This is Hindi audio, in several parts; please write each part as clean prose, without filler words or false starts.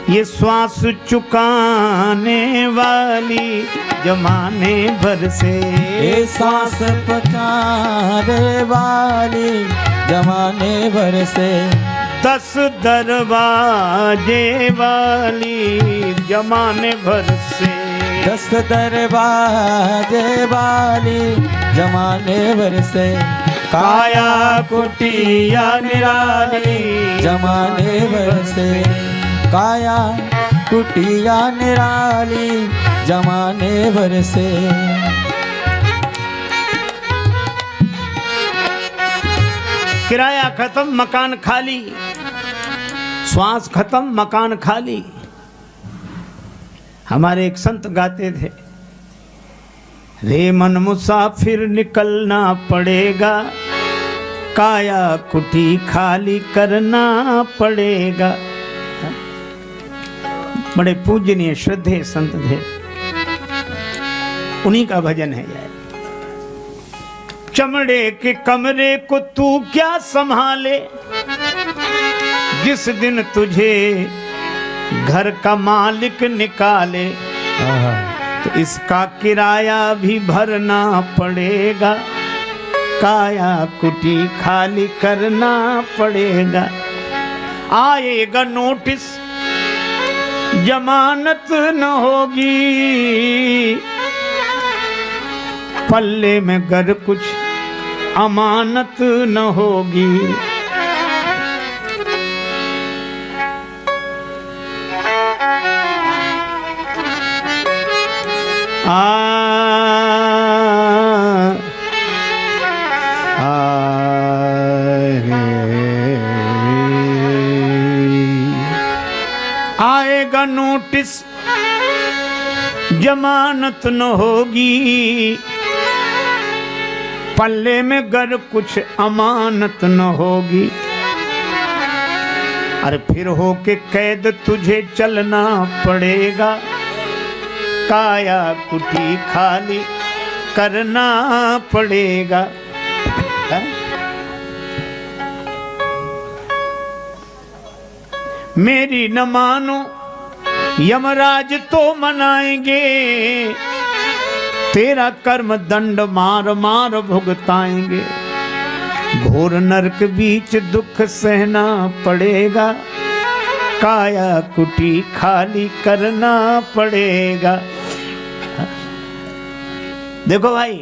ये श्वास चुकाने वाली जमाने भर से, ये सांस पकाने वाली जमाने भर से, 10 दरवाजे वाली जमाने भर से, 10 दरवाजे वाली जमाने भर से, काया कुटिया निराली जमाने भर से, काया कुटिया निराली जमाने भर से। किराया खत्म मकान खाली, श्वास खत्म मकान खाली। हमारे एक संत गाते थे, रे मन मुसाफिर निकलना पड़ेगा, काया कुटी खाली करना पड़ेगा। बड़े पूजनीय श्रद्धेय संत थे, उन्हीं का भजन है यार। चमड़े के कमरे को तू क्या संभाले, जिस दिन तुझे घर का मालिक निकाले, तो इसका किराया भी भरना पड़ेगा, काया कुटी खाली करना पड़ेगा। आएगा नोटिस जमानत न होगी, पल्ले में घर कुछ अमानत न होगी। आएगा नोटिस जमानत न होगी, पल्ले में गर कुछ अमानत न होगी। अरे फिर हो के कैद तुझे चलना पड़ेगा, काया कुटी खाली करना पड़ेगा। है? मेरी न मानो यमराज तो मनाएंगे, तेरा कर्म दंड मार मार भुगताएंगे। घोर नरक बीच दुख सहना पड़ेगा, काया कुटी खाली करना पड़ेगा। देखो भाई,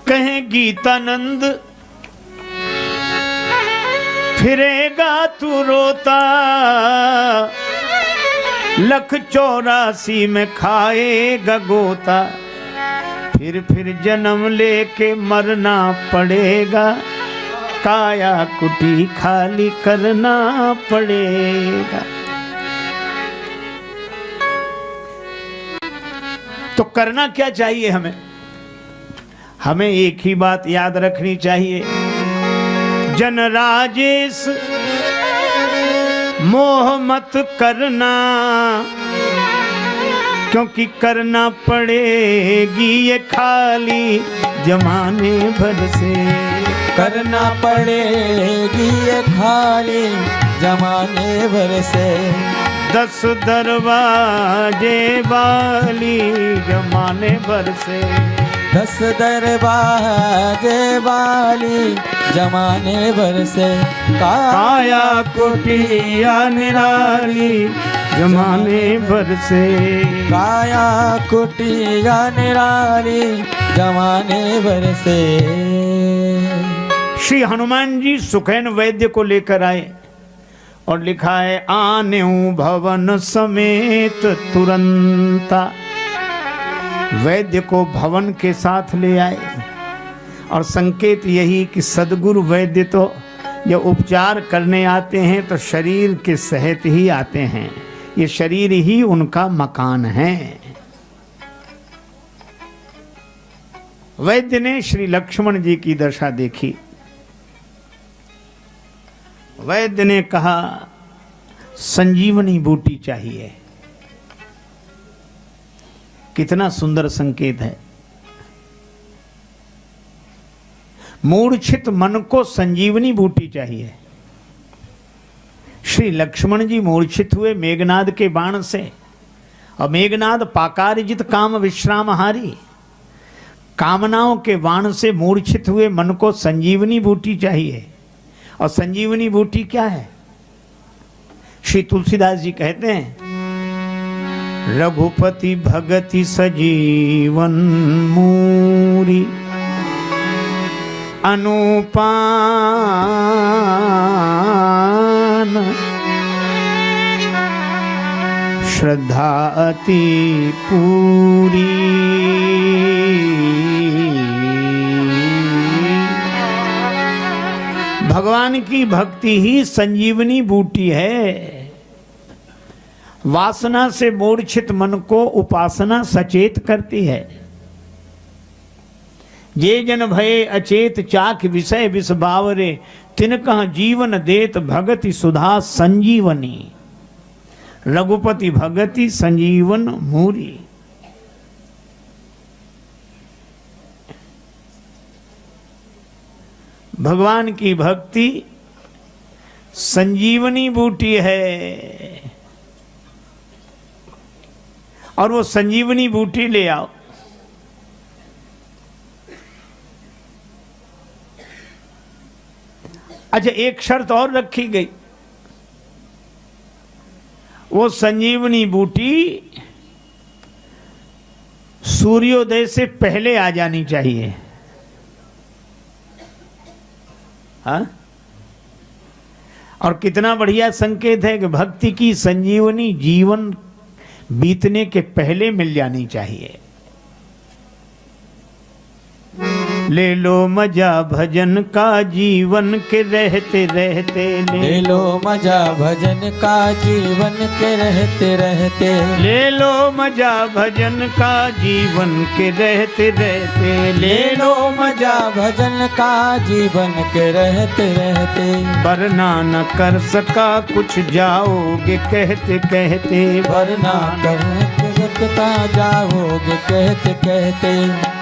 कहें गीतानंद फिरेगा तू रोता, 184 में खाएगा गोता। फिर जन्म लेके मरना पड़ेगा, काया कुटी खाली करना पड़ेगा। तो करना क्या चाहिए हमें? हमें एक ही बात याद रखनी चाहिए, जन राजेश मोह मत करना, क्योंकि करना पड़ेगी ये खाली जमाने भर से। करना पड़ेगी ये खाली जमाने भर से, 10 दरवाजे वाली जमाने भर से, 10 दरवाजे वाली जमाने भर से, काया कुटिया निराली जमाने भर से, काया कुटिया निराली जमाने भर से। श्री हनुमान जी सुखैन वैद्य को लेकर आए और लिखा है, आने भवन समेत तुरंता। वैद्य को भवन के साथ ले आए और संकेत यही कि सद्गुरु वैद्य तो जब उपचार करने आते हैं तो शरीर के सहित ही आते हैं, ये शरीर ही उनका मकान है। वैद्य ने श्री लक्ष्मण जी की दशा देखी। वैद्य ने कहा, संजीवनी बूटी चाहिए। कितना सुंदर संकेत है। मूर्छित मन को संजीवनी बूटी चाहिए। श्री लक्ष्मण जी मूर्छित हुए मेघनाद के बाण से, और मेघनाद पाकारिजित काम विश्रामहारी, कामनाओं के बाण से मूर्छित हुए मन को संजीवनी बूटी चाहिए। और संजीवनी बूटी क्या है? श्री तुलसीदास जी कहते हैं, रघुपति भगति सजीवन मूरी अनुपान श्रद्धा अति पूरी। भगवान की भक्ति ही संजीवनी बूटी है। वासना से मूर्छित मन को उपासना सचेत करती है। जे जन भये अचेत चाख विषय विष बावरे, तिनकह जीवन देत भगति सुधा संजीवनी। रघुपति भगति संजीवन मूरी। भगवान की भक्ति संजीवनी बूटी है, और वो संजीवनी बूटी ले आओ। अच्छा, एक शर्त और रखी गई, वो संजीवनी बूटी सूर्योदय से पहले आ जानी चाहिए। हाँ, और कितना बढ़िया संकेत है कि भक्ति की संजीवनी जीवन बीतने के पहले मिल जानी चाहिए। ले लो मजा भजन का जीवन के रहते रहते, ले लो मजा भजन का जीवन के रहते रहते, ले लो मजा भजन का जीवन के रहते रहते, ले लो मजा भजन का जीवन के रहते रहते। वरना न कर सका कुछ जाओगे कहते कहते, वरना कर सकता जाओगे कहते कहते।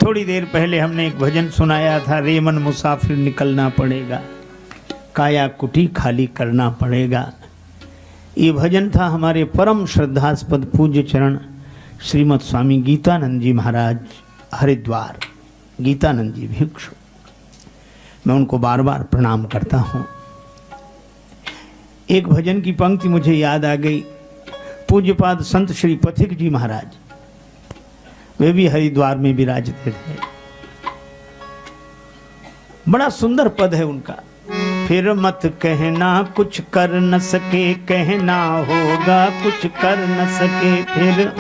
थोड़ी देर पहले हमने एक भजन सुनाया था, रे मन मुसाफिर निकलना पड़ेगा, काया कुटी खाली करना पड़ेगा। ये भजन था हमारे परम श्रद्धास्पद पूज्य चरण श्रीमद स्वामी गीतानंद जी महाराज हरिद्वार, गीतानंद जी भिक्षु। मैं उनको बार बार प्रणाम करता हूँ। एक भजन की पंक्ति मुझे याद आ गई। पूज्यपाद संत श्री पथिक जी महाराज, वे भी हरिद्वार में विराजते थे। बड़ा सुंदर पद है उनका। फिर मत कहना कुछ कर न सके, कहना होगा कुछ कर न सके, फिर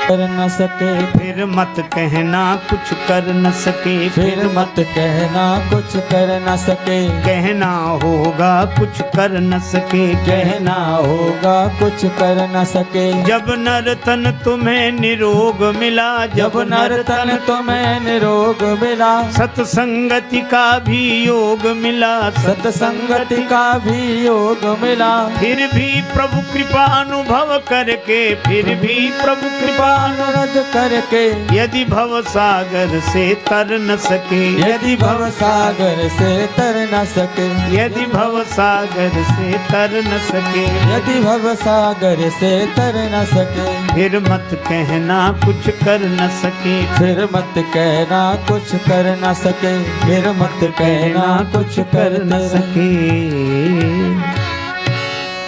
कर न सके, फिर मत कहना कुछ कर न सके, फिर मत कहना कुछ कर न सके, कहना होगा कुछ कर न सके, कहना होगा कुछ कर न सके। जब नर तन तुम्हें निरोग मिला, जब नर तन तुम्हें निरोग मिला, सत्संगति का भी योग मिला, सत्संगति का भी योग मिला। फिर भी प्रभु कृपा अनुभव करके, फिर भी प्रभु कृपा अनुरोध करके, यदि भव सागर से तर न सके, यदि भव सागर से तर न सके, यदि भव सागर से तर न सके, यदि भव सागर से तर न सके, फिर मत कहना कुछ कर न सके, फिर मत कहना कुछ कर न सके, फिर मत कहना कुछ कर न सके।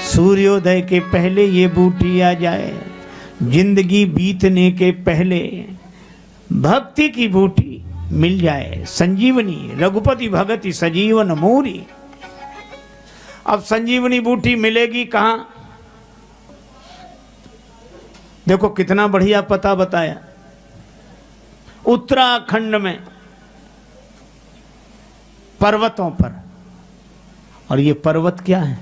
सूर्योदय के पहले ये बूटी आ जाए, जिंदगी बीतने के पहले भक्ति की बूटी मिल जाए, संजीवनी। रघुपति भगति सजीवन मूरी। अब संजीवनी बूटी मिलेगी कहां? देखो कितना बढ़िया पता बताया, उत्तराखंड में पर्वतों पर। और ये पर्वत क्या है?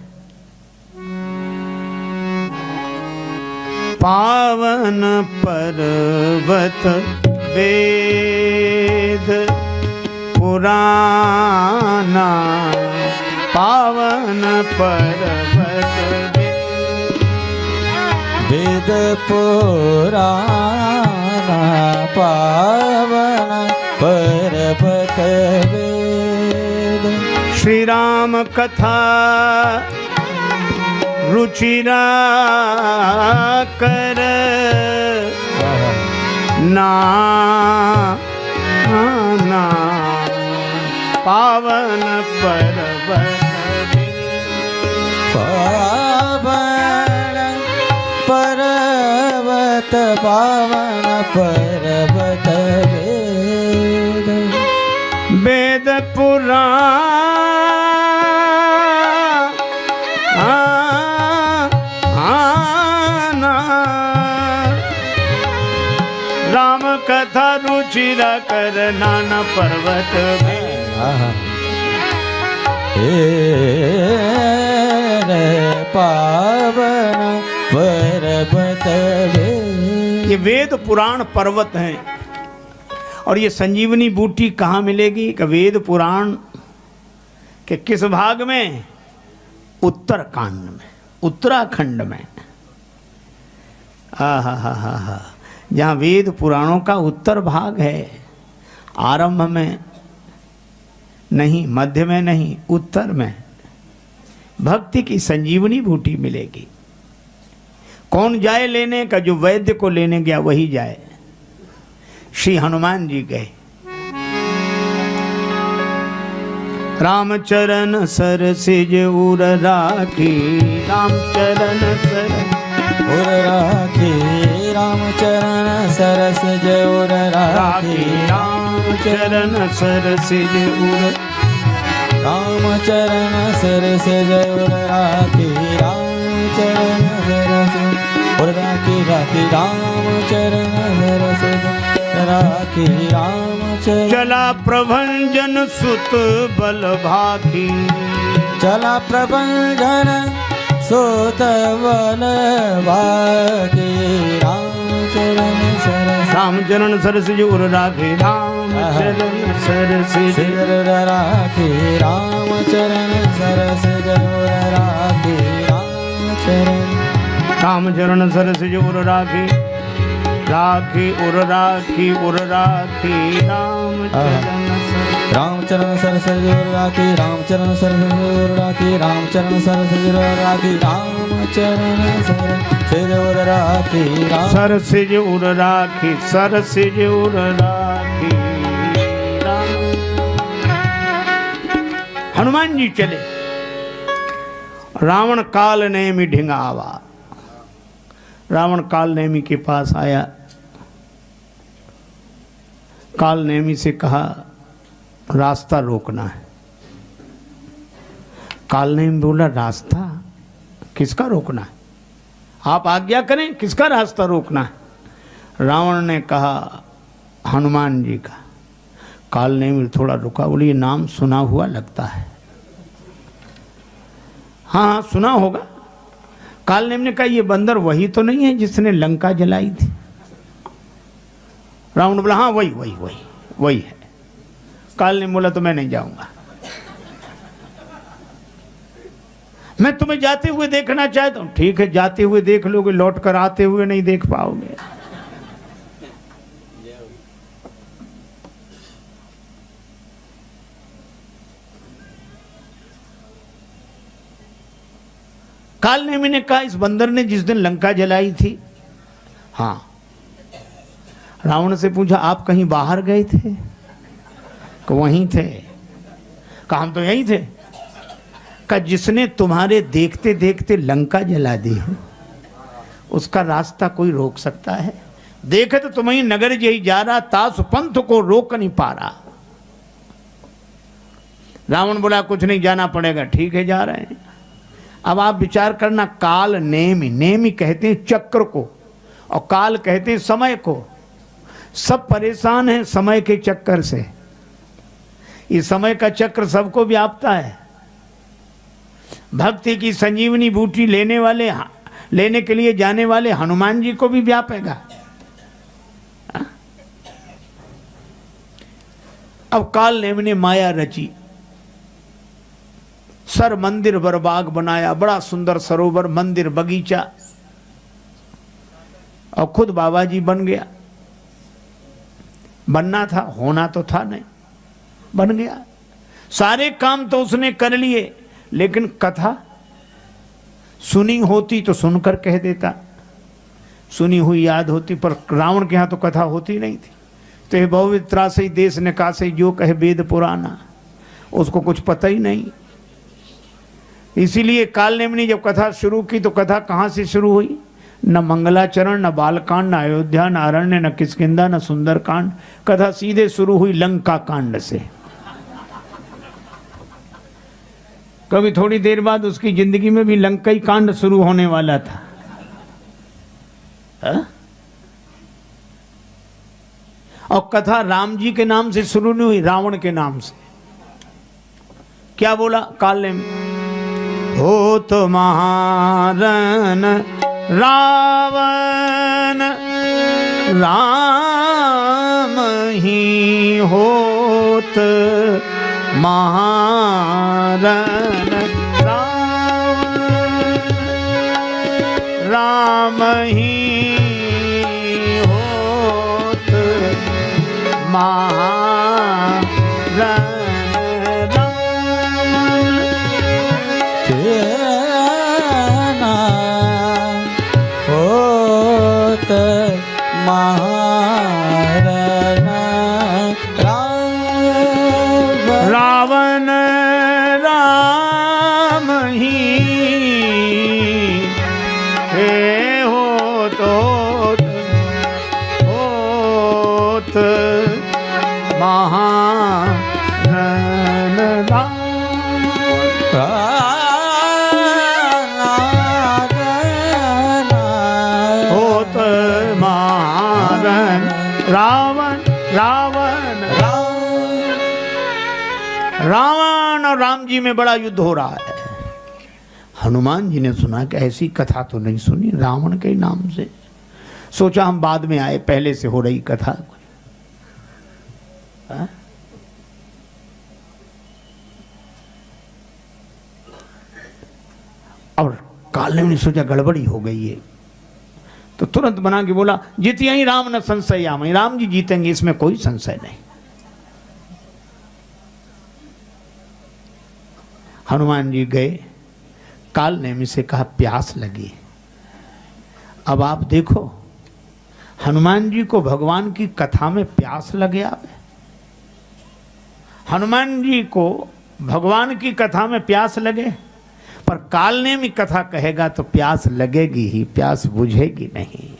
पावन पर्वत वेद पुराना, पावन पर्वत वेद पुराण पावन पर्वत वेद। श्री राम कथा रुचिरा कर ना ना पावन पर्वत पावन पर्वत पावन पर्वत वेद। वेद पुराण राम कथा रुचिरा कर नाना पर्वत पावन पर्वत वेद। ये वेद पुराण पर्वत हैं। और ये संजीवनी बूटी कहाँ मिलेगी? कि वेद पुराण के किस भाग में? उत्तरकांड में, उत्तराखंड में। हा जहाँ वेद पुराणों का उत्तर भाग है, आरंभ में नहीं, मध्य में नहीं, उत्तर में भक्ति की संजीवनी बूटी मिलेगी। कौन जाए लेने का? जो वैद्य को लेने गया वही जाए। श्री हनुमान जी गए। रामचरण सर सिज उर राखी, रामचरण सर उर राखी, रामचरण सर सिज उर राखी, रामचरण सर सिज उर, रामचरण सर सिज उर राखी, रामचरण सर सिज उर राखी, राखी रामचरण सर सिज राखी, रामचरण। चला प्रभंजन सुत बल भाखी, चला प्रभंजन सुत बल भाखी, रामचरण सर रामचरण सर सिज उर राखी, रामचरण सर सिज उर राखी, रामचरण सर सिज उर राखी, रामचरण। रामचरण सर सिज उर राखी, राखी उर राखी उर राखी, रामचरण सर, रामचरण सर सिज उर राखी, रामचरण सर सिज उर राखी, रामचरण सर सिज उर राखी, रामचरण सर सिज उर राखी, सर सिज उर राखी, सर सिज उर राखी। हनुमान जी चले। रावण काल नेमि ढिंगावा। रावण काल नेमि के पास आया। काल नेमि से कहा रास्ता रोकना है। काल नेमि बोला रास्ता किसका रोकना है? आप आज्ञा करें, किसका रास्ता रोकना है? रावण ने कहा हनुमान जी का। काल नेमि थोड़ा रुका, बोली ये नाम सुना हुआ लगता है। हाँ सुना होगा। काल नेमि ने कहा ये बंदर वही तो नहीं है जिसने लंका जलाई थी? रावण बोला हाँ वही वही वही वही है। काल नेमि बोला तो मैं नहीं जाऊंगा, मैं तुम्हें जाते हुए देखना चाहता हूं। ठीक है जाते हुए देख लोगे, लौट कर आते हुए नहीं देख पाओगे। काल नेमि ने कहा इस बंदर ने जिस दिन लंका जलाई थी। हाँ। रावण से पूछा आप कहीं बाहर गए थे? कि वहीं थे। कहा हम तो यहीं थे। का जिसने तुम्हारे देखते देखते लंका जला दी है उसका रास्ता कोई रोक सकता है? देखे तो तुम्हें नगर यही जा रहा, तासु पंथ को रोक नहीं पा रहा। रावण बोला कुछ नहीं जाना पड़ेगा। ठीक है जा रहे हैं। अब आप विचार करना, काल नेमि, नेमि कहते हैं चक्र को और काल कहते हैं समय को। सब परेशान हैं समय के चक्कर से। इस समय का चक्र सबको व्यापता है। भक्ति की संजीवनी बूटी लेने के लिए जाने वाले हनुमान जी को भी व्यापेगा। अब काल नेमि ने माया रची। सर मंदिर बरबाग बनाया, बड़ा सुंदर सरोवर, मंदिर, बगीचा। और खुद बाबा जी बन गया। बनना था, होना तो था नहीं, बन गया। सारे काम तो उसने कर लिए, लेकिन कथा सुनी होती तो सुनकर कह देता, सुनी हुई याद होती। पर रावण के यहाँ तो कथा होती नहीं थी। तो ये बहुवित्रा से देश निकासे जो कहे वेद पुराना, उसको कुछ पता ही नहीं। इसीलिए कालनेमी ने जब कथा शुरू की तो कथा कहाँ से शुरू हुई? न मंगलाचरण, न बालकांड, न अयोध्या, न अरण्य, न किष्किंधा, न सुंदरकांड। कथा सीधे शुरू हुई लंका कांड से। कभी थोड़ी देर बाद उसकी जिंदगी में भी लंकाई कांड शुरू होने वाला था। और कथा राम जी के नाम से शुरू नहीं हुई, रावण के नाम से। क्या बोला कालनेमी? हो तो महारन रावण राम ही होत, महारन राम ही होत, महारन होत, महारन रावण राम ही हे होत महारन होत महारन रावण रावण रावण और राम जी में बड़ा युद्ध हो रहा है। हनुमान जी ने सुना कि ऐसी कथा तो नहीं सुनी रावण के नाम से। सोचा हम बाद में आए, पहले से हो रही कथा। और कालनेमी ने सोचा गड़बड़ी हो गई है, तो तुरंत बना के बोला जीतिया ही राम न संशय आमहि, राम जी जीतेंगे, इसमें कोई संशय नहीं। हनुमान जी गए, कालनेमी से कहा प्यास लगी। अब आप देखो, हनुमान जी को भगवान की कथा में प्यास लगे आवे। हनुमान जी को भगवान की कथा में प्यास लगे, पर कालनेमी कथा कहेगा तो प्यास लगेगी ही, प्यास बुझेगी नहीं।